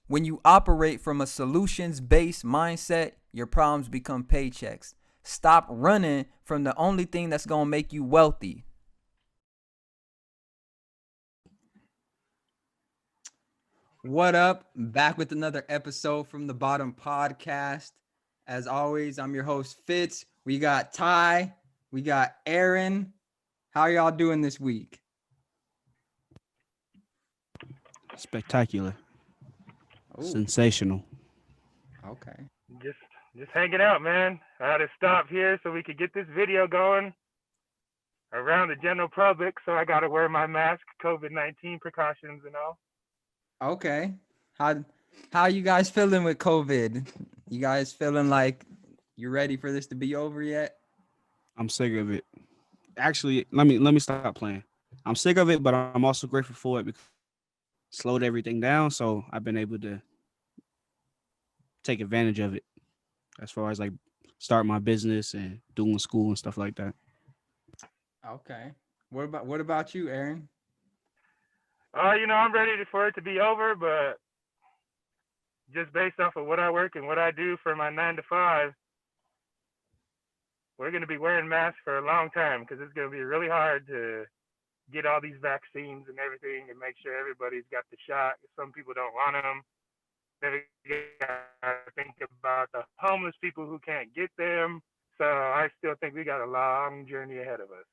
When you operate from a solutions-based mindset, your problems become paychecks. Stop running from the only thing that's going to make you wealthy. What up? Back with another episode from the Bottom Podcast. As always, I'm your host, Fitz. We got Ty. We got Aaron. How are y'all doing this week? Spectacular. Ooh, Sensational. okay. Just hanging out, man. I had to stop here so we could get this video going around the general public. So I got to wear my mask, COVID-19 precautions and all. Okay. How you guys feeling with COVID? You guys feeling like you ready for this to be over yet? I'm sick of it. Actually, let me stop playing. I'm sick of it, but I'm also grateful for it because it slowed everything down. So I've been able to take advantage of it as far as like start my business and doing school and stuff like that. Okay. What about you, Aaron? I'm ready for it to be over, but just based off of what I work and what I do for my 9 to 5, we're going to be wearing masks for a long time because it's going to be really hard to get all these vaccines and everything and make sure everybody's got the shot. Some people don't want them. Then we got to think about the homeless people who can't get them. So I still think we got a long journey ahead of us.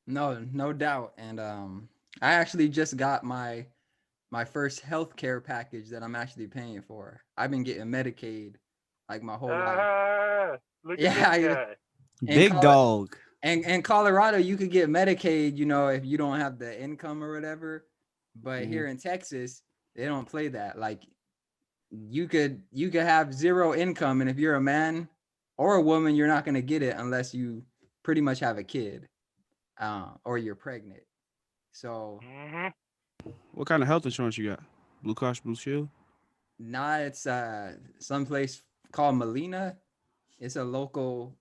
No doubt. And I actually just got my first healthcare package that I'm actually paying for. I've been getting Medicaid like my whole life. Look at this guy. Big dog. And in Colorado, you could get Medicaid, if you don't have the income or whatever. But here in Texas, they don't play that. Like you could have zero income, and if you're a man or a woman, you're not gonna get it unless you pretty much have a kid, or you're pregnant. So What kind of health insurance you got? Blue Cross Blue Shield? nah, it's someplace called Molina. It's a local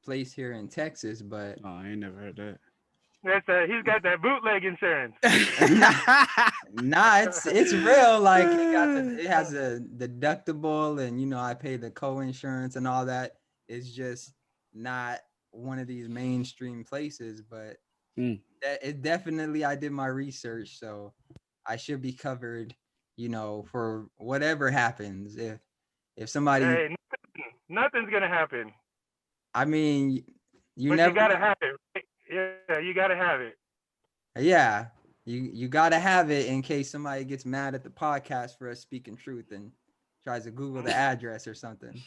place here in Texas, but Oh, I ain't never heard that. He's got that bootleg insurance. nah, it's real. Like it has a deductible, and I pay the co-insurance and all that. It's just not one of these mainstream places, but it definitely, I did my research, so I should be covered, for whatever happens. If somebody, hey, nothing's gonna happen. I mean, but you gotta have it. Yeah, you gotta have it. Yeah, you gotta have it in case somebody gets mad at the podcast for us speaking truth and tries to Google the address or something.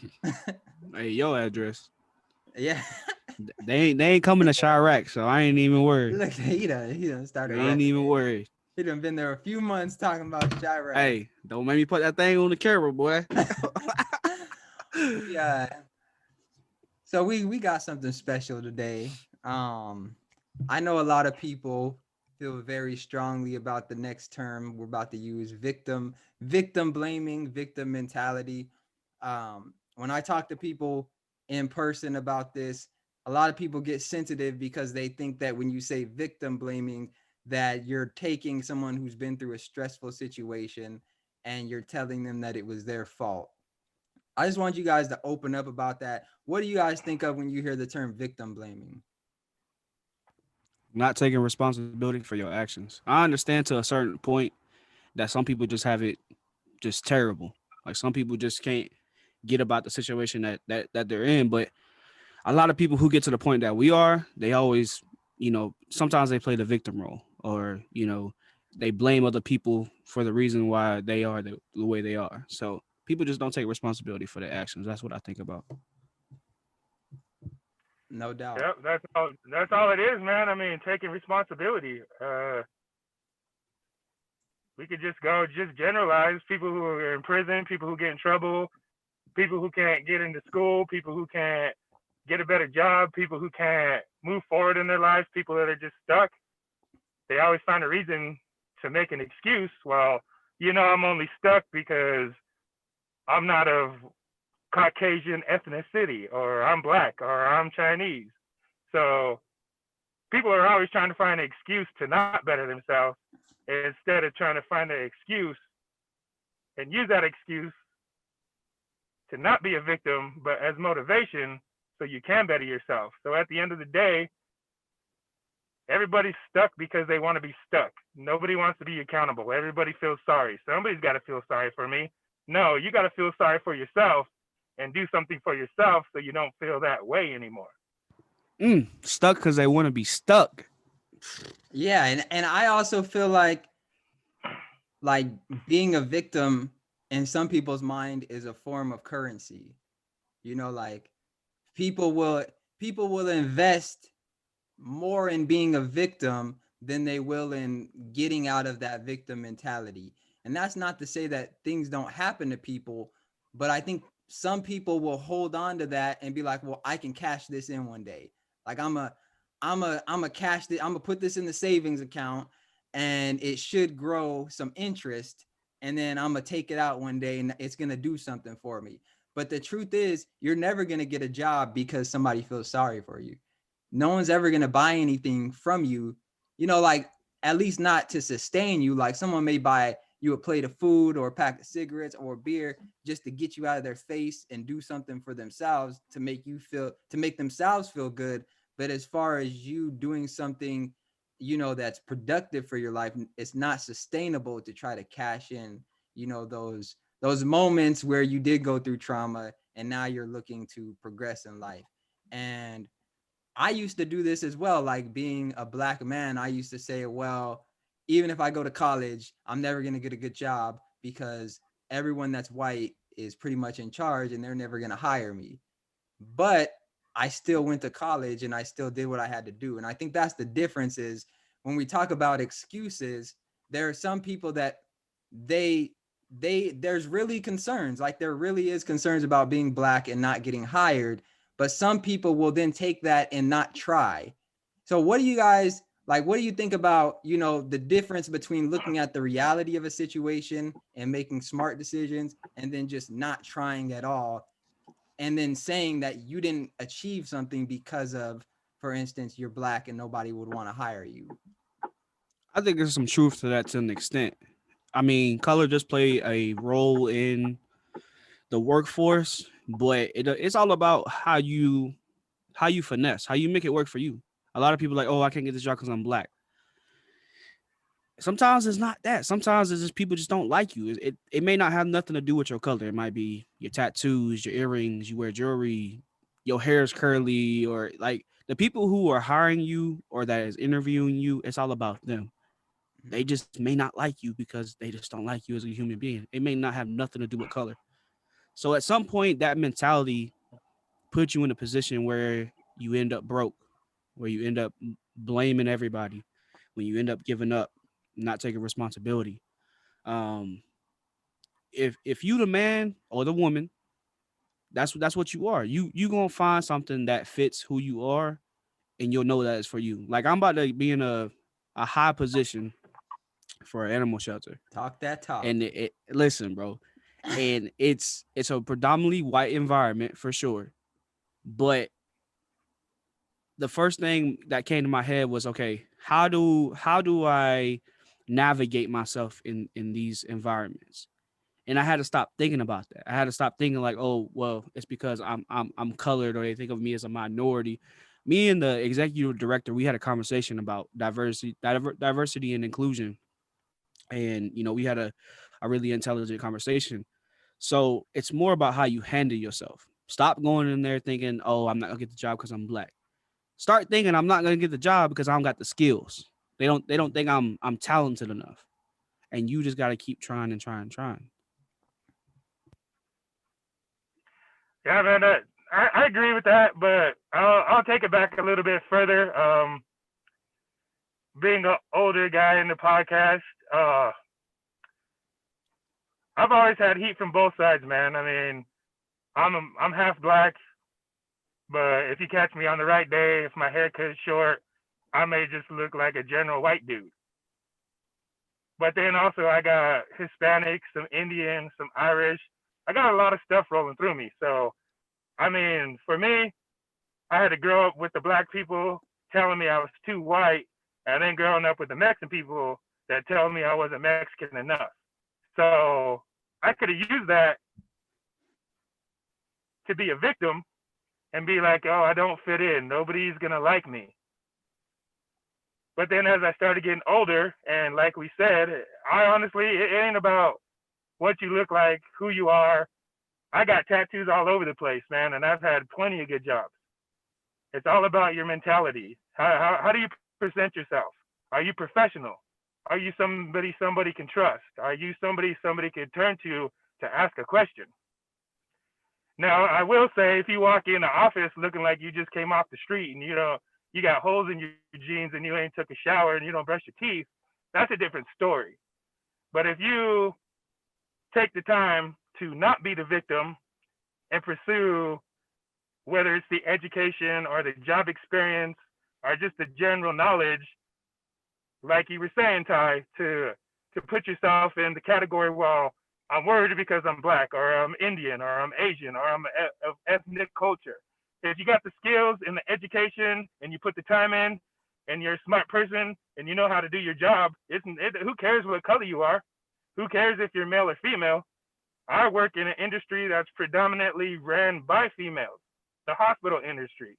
Hey, your address. Yeah. They ain't coming to Chirac, so I ain't even worried. Look, he done started. I ain't even worried. He done been there a few months talking about Chirac. Hey, don't make me put that thing on the camera, boy. Yeah. So we got something special today. I know a lot of people feel very strongly about the next term we're about to use, victim blaming, victim mentality. When I talk to people in person about this, a lot of people get sensitive because they think that when you say victim blaming, that you're taking someone who's been through a stressful situation and you're telling them that it was their fault. I just want you guys to open up about that. What do you guys think of when you hear the term victim blaming? Not taking responsibility for your actions. I understand to a certain point that some people just have it just terrible. Like some people just can't get about the situation that they're in. But a lot of people who get to the point that we are, they always, sometimes they play the victim role, or, they blame other people for the reason why they are the way they are. So people just don't take responsibility for their actions. That's what I think about. No doubt. Yep, that's all it is, man. I mean, taking responsibility. We could just generalize people who are in prison, people who get in trouble, people who can't get into school, people who can't get a better job, people who can't move forward in their lives, people that are just stuck. They always find a reason to make an excuse. Well, I'm only stuck because I'm not of Caucasian ethnicity, or I'm black, or I'm Chinese. So people are always trying to find an excuse to not better themselves instead of trying to find an excuse and use that excuse to not be a victim, but as motivation so you can better yourself. So at the end of the day, everybody's stuck because they want to be stuck. Nobody wants to be accountable. Everybody feels sorry. Somebody's got to feel sorry for me. No, you got to feel sorry for yourself and do something for yourself so you don't feel that way anymore. Stuck because they want to be stuck. Yeah, and I also feel like being a victim in some people's mind is a form of currency. You know, like people will invest more in being a victim than they will in getting out of that victim mentality. And that's not to say that things don't happen to people, but I think some people will hold on to that and be like, well, I can cash this in one day. Like I'm a cash this, I'm gonna put this in the savings account and it should grow some interest. And then I'm gonna take it out one day and it's gonna do something for me. But the truth is, you're never gonna get a job because somebody feels sorry for you. No one's ever going to buy anything from you, you know, like at least not to sustain you. Like someone may buy you a plate of food or a pack of cigarettes or beer just to get you out of their face and do something for themselves to make themselves feel good. But as far as you doing something, you know, that's productive for your life, it's not sustainable to try to cash in, you know, those moments where you did go through trauma and now you're looking to progress in life. And I used to do this as well. Like being a black man, I used to say, well, even if I go to college, I'm never going to get a good job because everyone that's white is pretty much in charge and they're never going to hire me. But I still went to college and I still did what I had to do. And I think that's the difference is when we talk about excuses, there are some people that there's really concerns, like there really is concerns about being black and not getting hired, but some people will then take that and not try. So what do you guys like, what do you think about, you know, the difference between looking at the reality of a situation and making smart decisions and then just not trying at all and then saying that you didn't achieve something because of, for instance, you're black and nobody would want to hire you? I think there's some truth to that to an extent. I mean, color just play a role in the workforce, but it's all about how you finesse, how you make it work for you. A lot of people are like, oh, I can't get this job because I'm black. Sometimes it's not that. Sometimes it's just people just don't like you. It may not have nothing to do with your color. It might be your tattoos, your earrings, you wear jewelry, your hair is curly, or like the people who are hiring you or that is interviewing you, it's all about them. They just may not like you because they just don't like you as a human being. It may not have nothing to do with color. So at some point, that mentality puts you in a position where you end up broke, where you end up blaming everybody, when you end up giving up, not taking responsibility. Um, if you the man or the woman, that's what you are. You gonna find something that fits who you are, and you'll know that it's for you. Like I'm about to be in a high position for an animal shelter, Talk that talk. and listen, bro, and it's a predominantly white environment for sure, but the first thing that came to my head was, okay, how do I navigate myself in these environments? And I had to stop thinking about that. I had to stop thinking like, oh, well, it's because I'm colored or they think of me as a minority. Me and the executive director, we had a conversation about diversity and inclusion. And we had a really intelligent conversation. So it's more about how you handle yourself. Stop going in there thinking, oh, I'm not gonna get the job because I'm black. Start thinking I'm not gonna get the job because I don't got the skills. They don't think I'm talented enough. And you just gotta keep trying and trying and trying. Yeah, man, I agree with that, but I'll take it back a little bit further. Being an older guy in the podcast, I've always had heat from both sides, man. I mean, I'm half black, but if you catch me on the right day, if my haircut is short, I may just look like a general white dude. But then also I got Hispanic, some Indian, some Irish. I got a lot of stuff rolling through me. So, I mean, for me, I had to grow up with the black people telling me I was too white, and then growing up with the Mexican people that tell me I wasn't Mexican enough. So I could have used that to be a victim and be like, oh, I don't fit in. Nobody's going to like me. But then as I started getting older, and like we said, I honestly, it ain't about what you look like, who you are. I got tattoos all over the place, man, and I've had plenty of good jobs. It's all about your mentality. How do you present yourself? Are you professional? Are you somebody can trust? Are you somebody can turn to ask a question? Now, I will say, if you walk in the office looking like you just came off the street and you got holes in your jeans and you ain't took a shower and you don't brush your teeth, that's a different story. But if you take the time to not be the victim and pursue whether it's the education or the job experience or just the general knowledge, like you were saying, Ty, to put yourself in the category, well, I'm worried because I'm black or I'm Indian or I'm Asian or I'm of ethnic culture. If you got the skills and the education and you put the time in and you're a smart person and you know how to do your job, who cares what color you are? Who cares if you're male or female? I work in an industry that's predominantly ran by females, the hospital industry.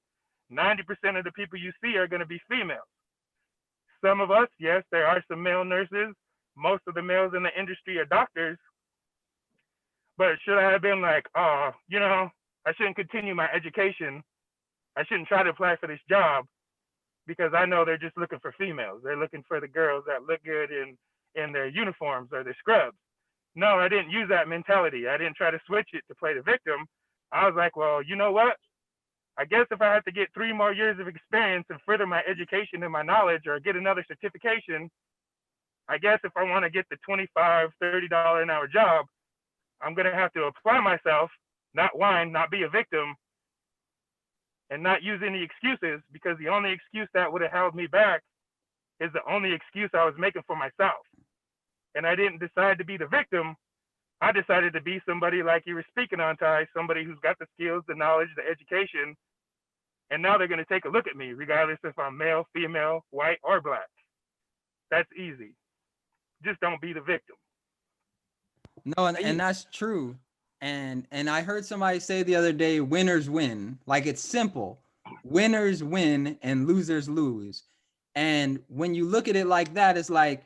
90% of the people you see are going to be females. Some of us, yes, there are some male nurses. Most of the males in the industry are doctors. But should I have been like, oh, I shouldn't continue my education. I shouldn't try to apply for this job because I know they're just looking for females. They're looking for the girls that look good in their uniforms or their scrubs. No, I didn't use that mentality. I didn't try to switch it to play the victim. I was like, well, you know what? I guess if I have to get 3 more years of experience and further my education and my knowledge or get another certification, I guess if I want to get the $25, $30 an hour job, I'm going to have to apply myself, not whine, not be a victim, and not use any excuses, because the only excuse that would have held me back is the only excuse I was making for myself. And I didn't decide to be the victim. I decided to be somebody like you were speaking on, Ty, somebody who's got the skills, the knowledge, the education. And now they're going to take a look at me, regardless if I'm male, female, white, or black. That's easy. Just don't be the victim. No, and that's true. And I heard somebody say the other day, winners win. Like, it's simple. Winners win and losers lose. And when you look at it like that, it's like,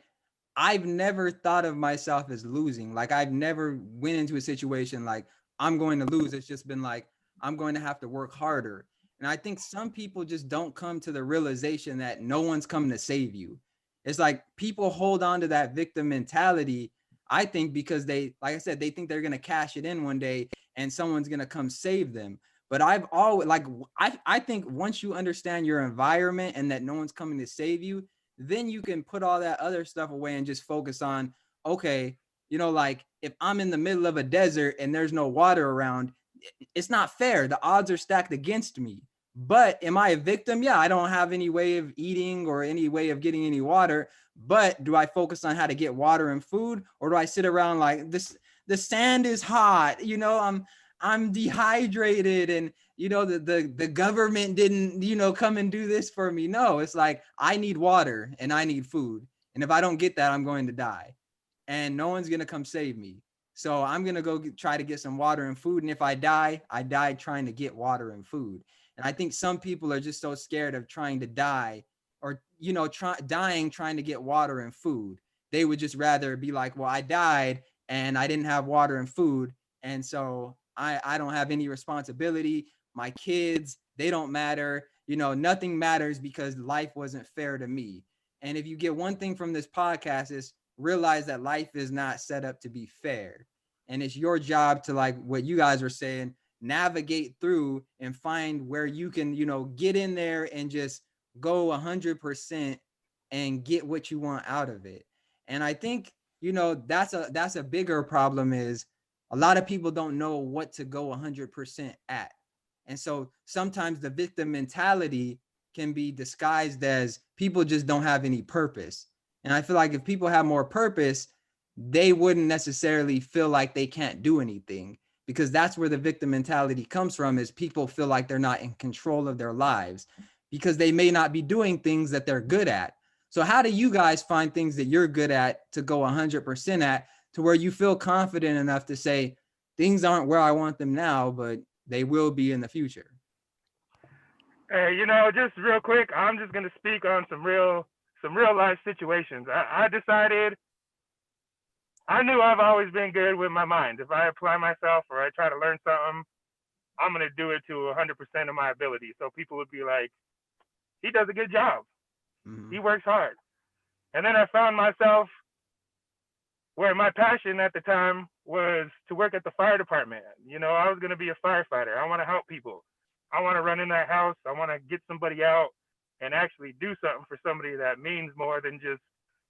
I've never thought of myself as losing. Like, I've never went into a situation like I'm going to lose. It's just been like, I'm going to have to work harder. And I think some people just don't come to the realization that no one's coming to save you. It's like people hold on to that victim mentality, I think, because they, like I said, they think they're going to cash it in one day and someone's going to come save them. But I've always, like, I think once you understand your environment and that no one's coming to save you, then you can put all that other stuff away and just focus on, okay, like if I'm in the middle of a desert and there's no water around, it's not fair. The odds are stacked against me. But am I a victim? Yeah, I don't have any way of eating or any way of getting any water. But do I focus on how to get water and food, or do I sit around like this? The sand is hot. I'm dehydrated, and the government didn't come and do this for me. No, it's like I need water and I need food, and if I don't get that, I'm going to die, and no one's gonna come save me. So I'm gonna go try to get some water and food, and if I die, I died trying to get water and food. And I think some people are just so scared of trying to die, or dying trying to get water and food. They would just rather be like, well, I died and I didn't have water and food, and so I don't have any responsibility. My kids, they don't matter. Nothing matters because life wasn't fair to me. And if you get one thing from this podcast, is realize that life is not set up to be fair. And it's your job to, like what you guys were saying, navigate through and find where you can, get in there and just go 100% and get what you want out of it. And I think, that's a bigger problem, is a lot of people don't know what to go 100% at. And so sometimes the victim mentality can be disguised as people just don't have any purpose. And I feel like if people have more purpose, they wouldn't necessarily feel like they can't do anything, because that's where the victim mentality comes from, is people feel like they're not in control of their lives because they may not be doing things that they're good at. So how do you guys find things that you're good at to go 100% at, to where you feel confident enough to say things aren't where I want them now, but they will be in the future? Hey, just real quick, I'm just gonna speak on some real life situations. I decided I knew I've always been good with my mind. If I apply myself or I try to learn something, I'm gonna do it to 100% of my ability. So people would be like, he does a good job. Mm-hmm. He works hard. And then I found myself where my passion at the time was to work at the fire department. I was gonna be a firefighter. I want to help people. I want to run in that house. I want to get somebody out and actually do something for somebody that means more than just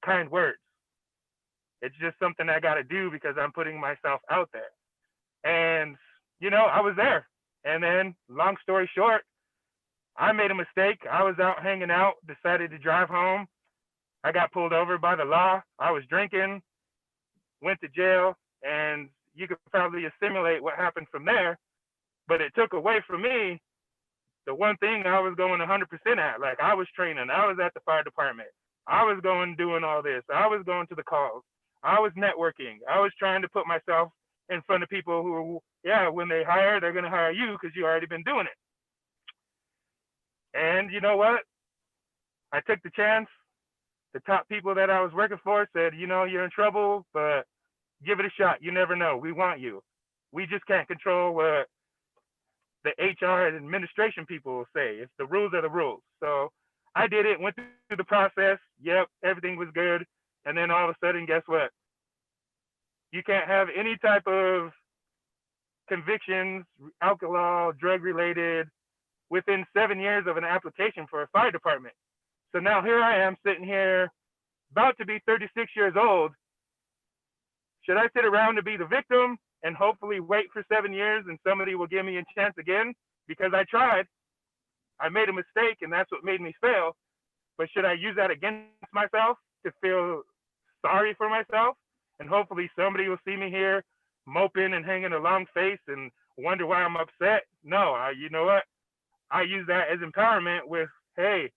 kind words. It's just something I got to do because I'm putting myself out there. And, I was there. And then, long story short, I made a mistake. I was out hanging out, decided to drive home. I got pulled over by the law. I was drinking, went to jail, and you could probably assimilate what happened from there. But it took away from me the one thing I was going 100% at. Like, I was training. I was at the fire department. I was going doing all this. I was going to the calls. I was networking. I was trying to put myself in front of people who, when they hire, they're going to hire you because you already been doing it. And you know what? I took the chance. The top people that I was working for said, you're in trouble, but give it a shot. You never know. We want you. We just can't control what the HR and administration people will say. It's the rules are the rules. So I did it, went through the process. Yep, everything was good. And then all of a sudden, guess what? You can't have any type of convictions, alcohol, drug related, within 7 years of an application for a fire department. So now here I am sitting here, about to be 36 years old. Should I sit around to be the victim and hopefully wait for 7 years and somebody will give me a chance again? Because I tried. I made a mistake and that's what made me fail. But should I use that against myself to feel sorry for myself? And hopefully somebody will see me here moping and hanging a long face and wonder why I'm upset? No, you know what? I use that as empowerment with, hey,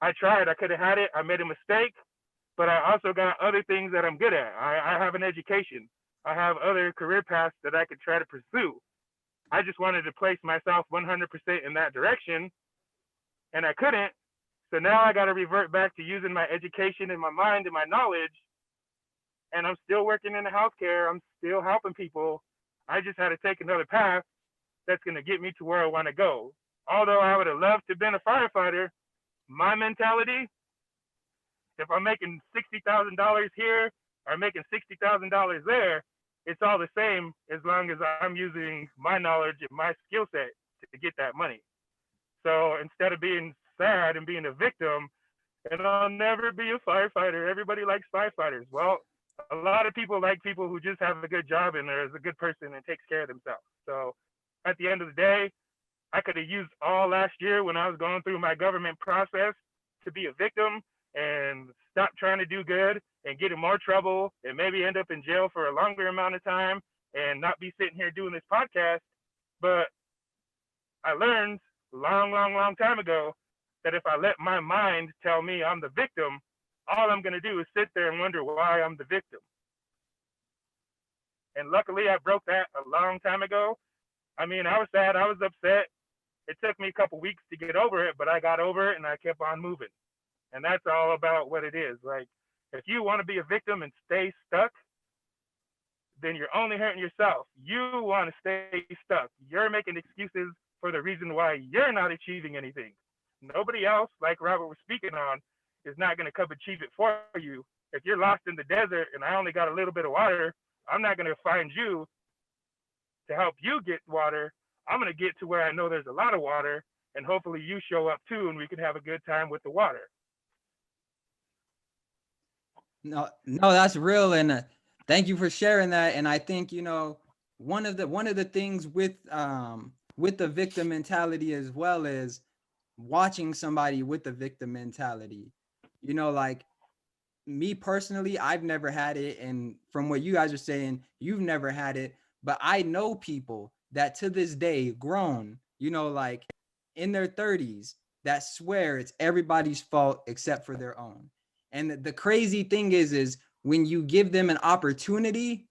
I tried. I could have had it. I made a mistake. But I also got other things that I'm good at. I have an education. I have other career paths that I could try to pursue. I just wanted to place myself 100% in that direction, and I couldn't. So now I got to revert back to using my education and my mind and my knowledge, and I'm still working in the healthcare. I'm still helping people. I just had to take another path that's going to get me to where I want to go. Although I would have loved to have been a firefighter, my mentality, if I'm making $60,000 here or making $60,000 there, it's all the same as long as I'm using my knowledge and my skill set to get that money. So instead of being sad and being a victim, and I'll never be a firefighter, everybody likes firefighters. Well, a lot of people like people who just have a good job and is a good person and takes care of themselves. So at the end of the day, I could have used all last year when I was going through my government process to be a victim and stop trying to do good and get in more trouble and maybe end up in jail for a longer amount of time and not be sitting here doing this podcast. But I learned long time ago that if I let my mind tell me I'm the victim, all I'm going to do is sit there and wonder why I'm the victim. And luckily I broke that a long time ago. I mean, I was sad, I was upset. It took me a couple weeks to get over it, but I got over it and I kept on moving. And that's all about what it is. Like, if you want to be a victim and stay stuck, then you're only hurting yourself. You want to stay stuck. You're making excuses for the reason why you're not achieving anything. Nobody else, like Robert was speaking on, is not going to come achieve it for you. If you're lost in the desert and I only got a little bit of water, I'm not going to find you to help you get water. I'm going to get to where I know there's a lot of water, and hopefully you show up too, and we can have a good time with the water. No, that's real, and thank you for sharing that. And I think one of the things with the victim mentality as well is watching somebody with the victim mentality. Like me personally, I've never had it, and from what you guys are saying, you've never had it. But I know people that to this day, grown, like in their 30s, that swear it's everybody's fault except for their own. And the crazy thing is when you give them an opportunity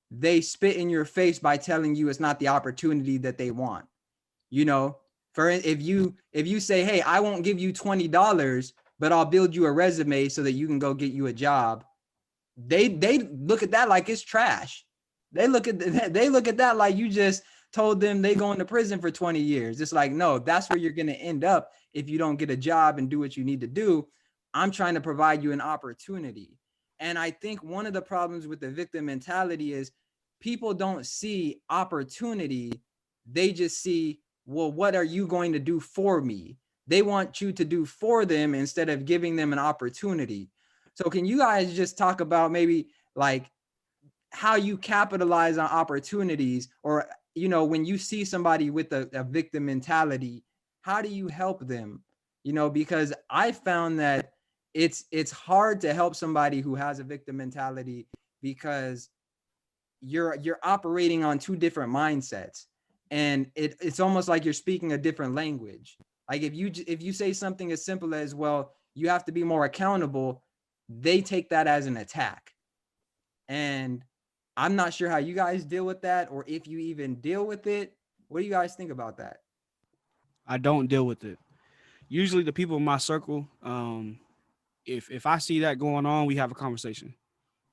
they spit in your face by telling you it's not the opportunity that they want. You know, for if you say, hey, I won't give you $20, but I'll build you a resume so that you can go get you a job. They look at that like it's trash. They look at that like you just told them they going to prison for 20 years. It's like, no, that's where you're going to end up if you don't get a job and do what you need to do. I'm trying to provide you an opportunity. And I think one of the problems with the victim mentality is people don't see opportunity. They just see, well, what are you going to do for me? They want you to do for them instead of giving them an opportunity. So can you guys just talk about maybe like how you capitalize on opportunities, or, you know, when you see somebody with a victim mentality, how do you help them? You know, because I found that it's hard to help somebody who has a victim mentality because you're operating on two different mindsets, and it's almost like you're speaking a different language. Like if you say something as simple as, well, you have to be more accountable, they take that as an attack. And I'm not sure how you guys deal with that, or if you even deal with it. What do you guys think about that? I don't deal with it. Usually the people in my circle, if I see that going on, we have a conversation.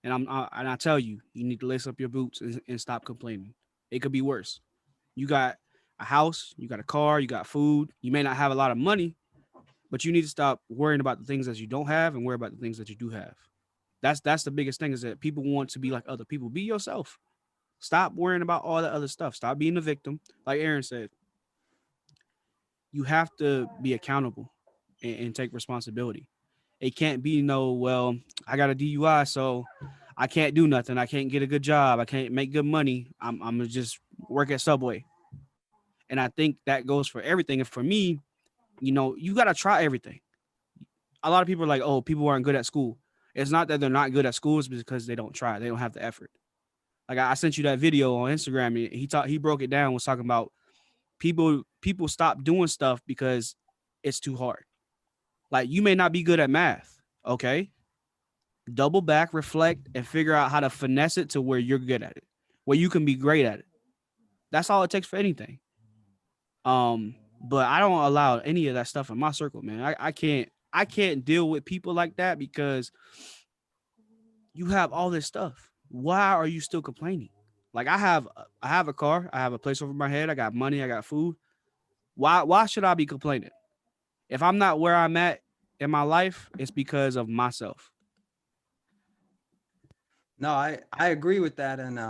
And I tell you, you need to lace up your boots and stop complaining. It could be worse. You got a house, you got a car, you got food. You may not have a lot of money, but you need to stop worrying about the things that you don't have and worry about the things that you do have. That's the biggest thing, is that people want to be like other people. Be yourself. Stop worrying about all the other stuff. Stop being the victim. Like Aaron said, you have to be accountable and take responsibility. It can't be no, well, I got a DUI, so I can't do nothing. I can't get a good job. I can't make good money. I'm gonna just work at Subway. And I think that goes for everything. And for me, you gotta try everything. A lot of people are like, oh, people aren't good at school. It's not that they're not good at school, it's because they don't try. They don't have the effort. Like I sent you that video on Instagram. He broke it down, was talking about people stop doing stuff because it's too hard. Like you may not be good at math. Okay. Double back, reflect, and figure out how to finesse it to where you're good at it, where you can be great at it. That's all it takes for anything. But I don't allow any of that stuff in my circle, man. I can't deal with people like that because you have all this stuff. Why are you still complaining? Like I have a car, I have a place over my head, I got money, I got food. Why should I be complaining? If I'm not where I'm at in my life, it's because of myself. No, I agree with that. And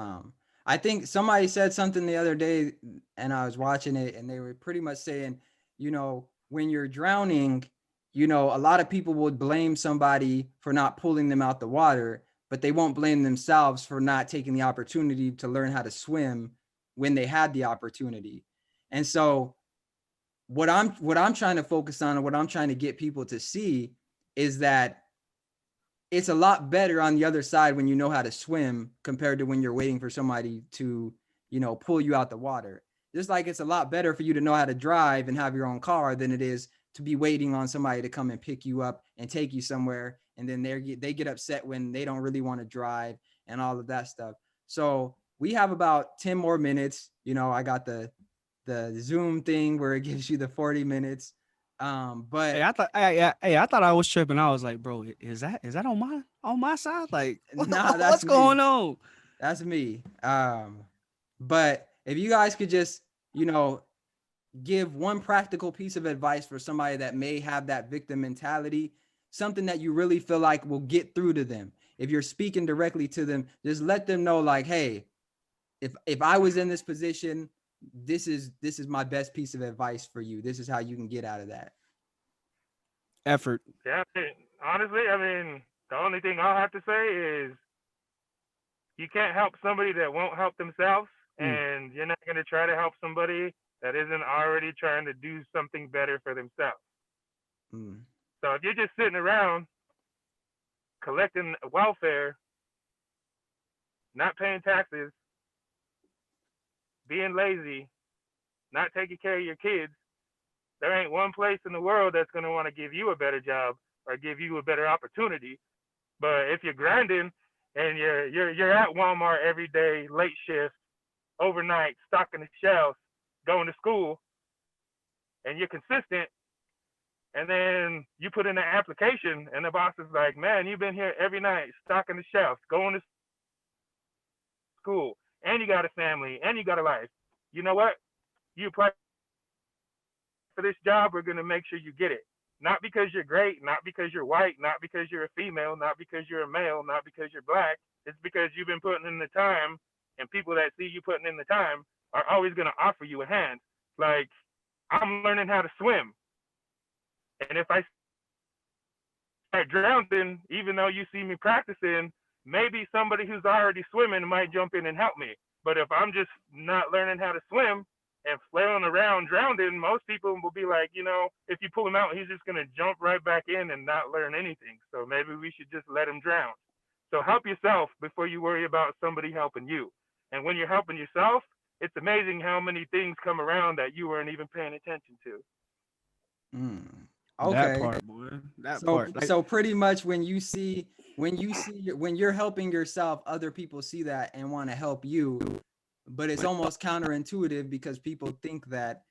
I think somebody said something the other day, and I was watching it, and they were pretty much saying, you know, when you're drowning, you know, a lot of people would blame somebody for not pulling them out the water, but they won't blame themselves for not taking the opportunity to learn how to swim when they had the opportunity. And so what I'm trying to focus on, and what I'm trying to get people to see, is that it's a lot better on the other side when you know how to swim compared to when you're waiting for somebody to, you know, pull you out the water. Just like it's a lot better for you to know how to drive and have your own car than it is to be waiting on somebody to come and pick you up and take you somewhere, and then they get upset when they don't really want to drive and all of that stuff. So we have about 10 more minutes. You know, I got the Zoom thing where it gives you the 40 minutes. Hey, But I thought I was tripping. I was like, bro, is that on my side? Like, nah, that's what's me. going on? That's me. But if you guys could just, you know, give one practical piece of advice for somebody that may have that victim mentality, something that you really feel like will get through to them. If you're speaking directly to them, just let them know, like, hey, if I was in this position, this is my best piece of advice for you. This is how you can get out of that. Effort. Yeah, honestly, I mean, the only thing I'll have to say is you can't help somebody that won't help themselves, Mm. and you're not going to try to help somebody that isn't already trying to do something better for themselves. Mm. So if you're just sitting around collecting welfare, not paying taxes, being lazy, not taking care of your kids, there ain't one place in the world that's going to want to give you a better job or give you a better opportunity. But if you're grinding and you're at Walmart every day, late shift, overnight, stocking the shelves, going to school, and you're consistent, and then you put in an application, and the boss is like, man, you've been here every night, stocking the shelves, going to school, and you got a family, and you got a life. You know what? You apply for this job, we're going to make sure you get it. Not because you're great, not because you're white, not because you're a female, not because you're a male, not because you're black. It's because you've been putting in the time, and people that see you putting in the time are always going to offer you a hand. Like, I'm learning how to swim. And if I start drowning, even though you see me practicing, maybe somebody who's already swimming might jump in and help me. But if I'm just not learning how to swim and flailing around drowning, most people will be like, if you pull him out, he's just going to jump right back in and not learn anything. So maybe we should just let him drown. So help yourself before you worry about somebody helping you. And when you're helping yourself, it's amazing how many things come around that you weren't even paying attention to. Okay. That part, boy. That part. So pretty much when you're helping yourself, other people see that and want to help you, but it's almost counterintuitive because people think that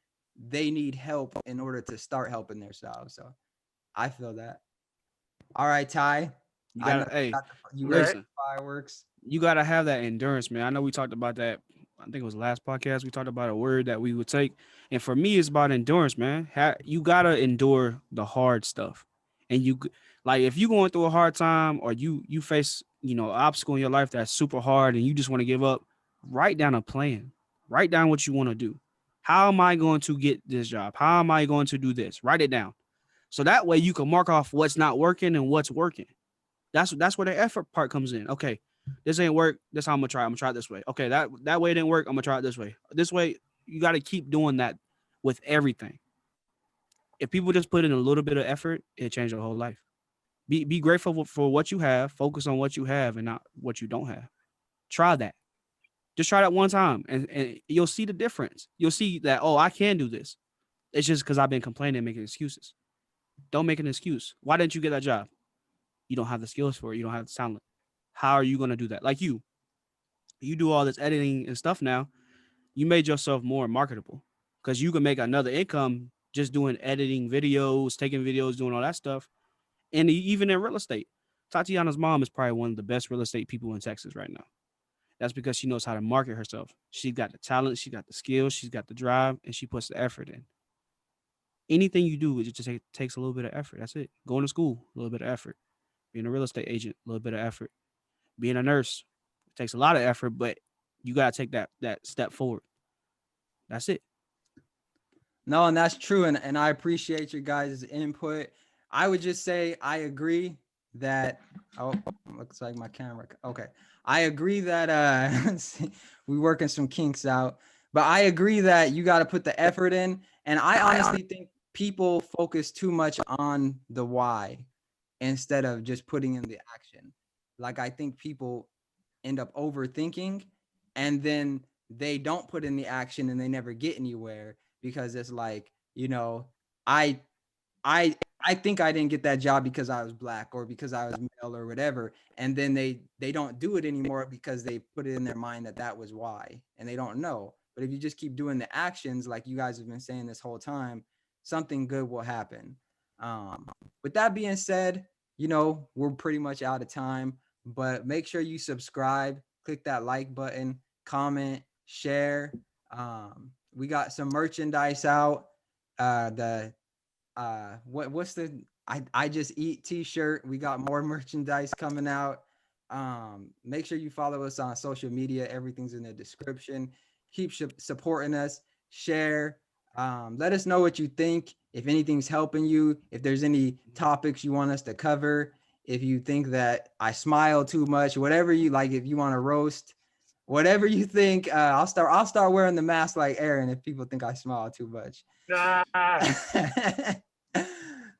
they need help in order to start helping themselves. So I feel that. All right, Ty. You gotta, you listen. Fireworks. You gotta have that endurance, man. I know we talked about that. I think it was last podcast. We talked about a word that we would take, and for me, it's about endurance, man. You gotta endure the hard stuff, and if you going through a hard time or you face an obstacle in your life that's super hard and you just want to give up, write down a plan. Write down what you want to do. How am I going to get this job? How am I going to do this? Write it down, so that way you can mark off what's not working and what's working. That's where the effort part comes in. Okay, this ain't work. This how I'm gonna try. I'm gonna try it this way. Okay, that way didn't work. I'm gonna try it this way. This way, you got to keep doing that with everything. If people just put in a little bit of effort, it change their whole life. Be grateful for what you have. Focus on what you have and not what you don't have. Try that. Just try that one time, and you'll see the difference. You'll see that, oh, I can do this. It's just because I've been complaining and making excuses. Don't make an excuse. Why didn't you get that job? You don't have the skills for it. You don't have the talent. How are you going to do that? Like you do all this editing and stuff now. You made yourself more marketable because you can make another income just doing editing videos, taking videos, doing all that stuff. And even in real estate, Tatiana's mom is probably one of the best real estate people in Texas right now. That's because she knows how to market herself. She's got the talent, she got the skills, she's got the drive, and she puts the effort in. Anything you do, it just takes a little bit of effort. That's it. Going to school, a little bit of effort. Being a real estate agent, a little bit of effort. Being a nurse, it takes a lot of effort, but you got to take that step forward. That's it. No, and that's true. And I appreciate your guys' input. I would just say I agree that, looks like my camera. Okay. I agree that we working some kinks out, but I agree that you got to put the effort in. And I honestly think people focus too much on the why instead of just putting in the action. Like, I think people end up overthinking and then they don't put in the action and they never get anywhere because it's like, I think I didn't get that job because I was black or because I was male or whatever. And then they don't do it anymore because they put it in their mind that was why, and they don't know. But if you just keep doing the actions, like you guys have been saying this whole time, something good will happen. With that being said, we're pretty much out of time, but make sure you subscribe, click that like button, comment, share. We got some merchandise out. What's the I just eat t-shirt. We got more merchandise coming out. Make sure you follow us on social media. Everything's in the description. Keep supporting us. Share. Let us know what you think. If anything's helping you, if there's any topics you want us to cover, if you think that I smile too much, whatever you like, if you want to roast, whatever you think, I'll start wearing the mask like Aaron if people think I smile too much.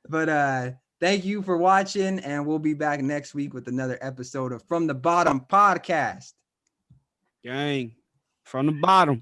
But thank you for watching, and we'll be back next week with another episode of From the Bottom Podcast. Gang, from the bottom.